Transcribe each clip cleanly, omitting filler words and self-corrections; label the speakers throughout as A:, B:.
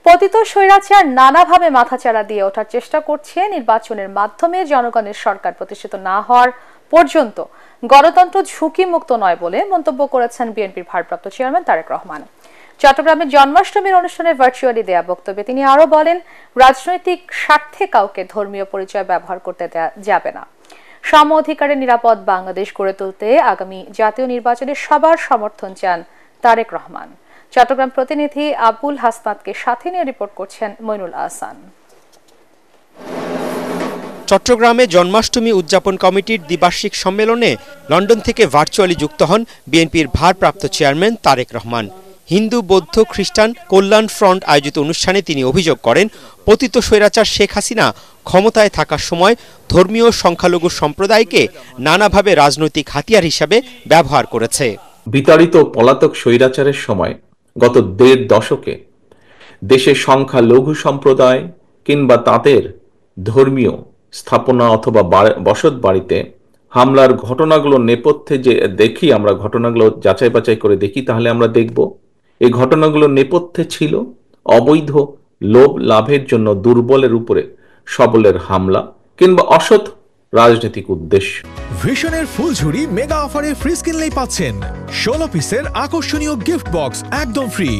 A: পতিত স্বৈরাচার নানাভাবে মাথাচাড়া দিয়ে ওঠার চেষ্টা করছে। নির্বাচনের মাধ্যমে জনগণের সরকার প্রতিষ্ঠিত না হওয়ার পর্যন্ত গণতন্ত্র ঝুঁকিমুক্ত নয় বলে মন্তব্য করেছেন বিএনপির ভারপ্রাপ্ত চেয়ারম্যান তারেক রহমান। চট্টগ্রামের জন্মাষ্টমীর অনুষ্ঠানে ভার্চুয়ালি দেয়া বক্তব্যে তিনি আরো বলেন, রাজনৈতিক স্বার্থে কাউকে ধর্মীয় পরিচয় ব্যবহার করতে দেওয়া যাবে না। সম অধিকারের নিরাপদ বাংলাদেশ গড়ে তুলতে আগামী জাতীয় নির্বাচনে সবার সমর্থন চান তারেক রহমান। চট্টগ্রাম প্রতিনিধি আবুল হাসনাতকে সাথে নিয়ে রিপোর্ট করছেন মইনুল আহসান।
B: চট্টগ্রামে জন্মাষ্টমী উদযাপন কমিটির দ্বিবার্ষিক সম্মেলনে লন্ডন থেকে ভার্চুয়ালি যুক্ত হন বিএনপির ভারপ্রাপ্ত চেয়ারম্যান তারেক রহমান। হিন্দু, বৌদ্ধ, খ্রিস্টান কল্যাণ ফ্রন্ট আয়োজিত অনুষ্ঠানে তিনি অভিযোগ করেন, পতিত স্বৈরাচার শেখ হাসিনা ক্ষমতায় থাকার সময় ধর্মীয় সংখ্যালঘু সম্প্রদায়কে নানাভাবে রাজনৈতিক হাতিয়ার হিসাবে ব্যবহার করেছে।
C: বিতাড়িত পলাতক স্বৈরাচারের সময় গত ১.৫ দশকে দেশের সংখ্যালঘু সম্প্রদায় কিংবা তাদের ধর্মীয় স্থাপনা অথবা বসত বাড়িতে হামলার ঘটনাগুলো নেপথ্যে যে দেখি, আমরা ঘটনাগুলো যাচাই বাছাই করে দেখি, তাহলে আমরা দেখব এই ঘটনাগুলোর নেপথ্যে ছিল অবৈধ লোভ লাভের জন্য দুর্বলের উপরে সবলের হামলা কিংবা অসৎ রাজনৈতিক উদ্দেশ্য।
D: ভিশনের ফুলঝুরি মেগা অফারে ফ্রিজ কিনলেই পাচ্ছেন 16 পিসের আকর্ষণীয় গিফট বক্স একদম ফ্রি।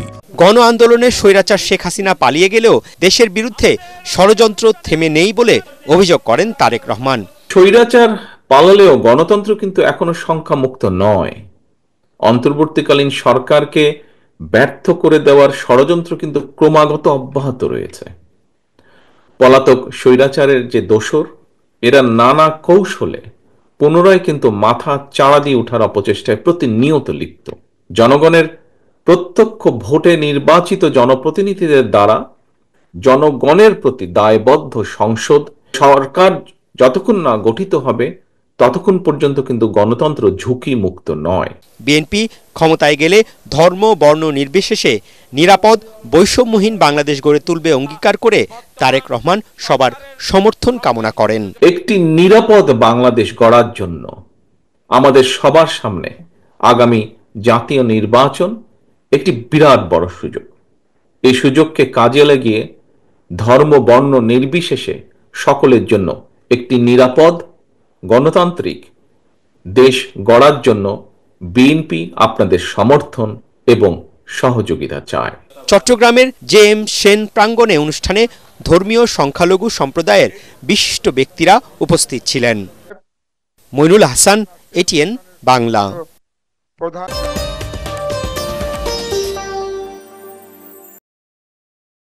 B: গণ আন্দোলনে স্বৈরাচার শেখ হাসিনা পালিয়ে গেলেও দেশের বিরুদ্ধে ষড়যন্ত্র থেমে নেই বলে অভিযোগ করেন তারেক রহমান।
C: স্বৈরাচার পালালেও গণতন্ত্র কিন্তু এখনো সংখ্যামুক্ত নয়। অন্তর্বর্তীকালীন সরকারকে ব্যর্থ করে দেওয়ার ষড়যন্ত্র কিন্তু ক্রমাগত অব্যাহত রয়েছে। পলাতক স্বৈরাচারের যে দোসর, এরা নানা কৌশলে পুনরায় কিন্তু মাথা চাড়া দিয়ে ওঠার অপচেষ্টায় প্রতিনিয়ত লিপ্ত। জনগণের প্রত্যক্ষ ভোটে নির্বাচিত জনপ্রতিনিধিদের দ্বারা জনগণের প্রতি দায়বদ্ধ সংসদ সরকার যতক্ষণ না গঠিত হবে ততক্ষণ পর্যন্ত কিন্তু গণতন্ত্র ঝুঁকি মুক্ত নয়।
B: বিএনপি ক্ষমতায় গেলে ধর্ম বর্ণ নির্বিশেষে নিরাপদ বৈষম্যহীন বাংলাদেশ গড়ে তুলবে অঙ্গীকার করে তারেক রহমান সবার সমর্থন কামনা করেন।
C: একটি নিরাপদ বাংলাদেশ গড়ার জন্য আমাদের সবার সামনে আগামী জাতীয় নির্বাচন একটি বিরাট বড় সুযোগ। এই সুযোগকে কাজে লাগিয়ে ধর্ম বর্ণ নির্বিশেষে সকলের জন্য একটি নিরাপদ গণতান্ত্রিক দেশ গড়ার জন্য বিএনপি আপনাদের সমর্থন এবং সহযোগিতা চায়।
B: চট্টগ্রামের জে.এম. সেন প্রাঙ্গণে অনুষ্ঠানে ধর্মীয় সংখ্যালঘু সম্প্রদায়ের বিশিষ্ট ব্যক্তিরা উপস্থিত ছিলেন। মইনুল আহসান, এটিএন বাংলা।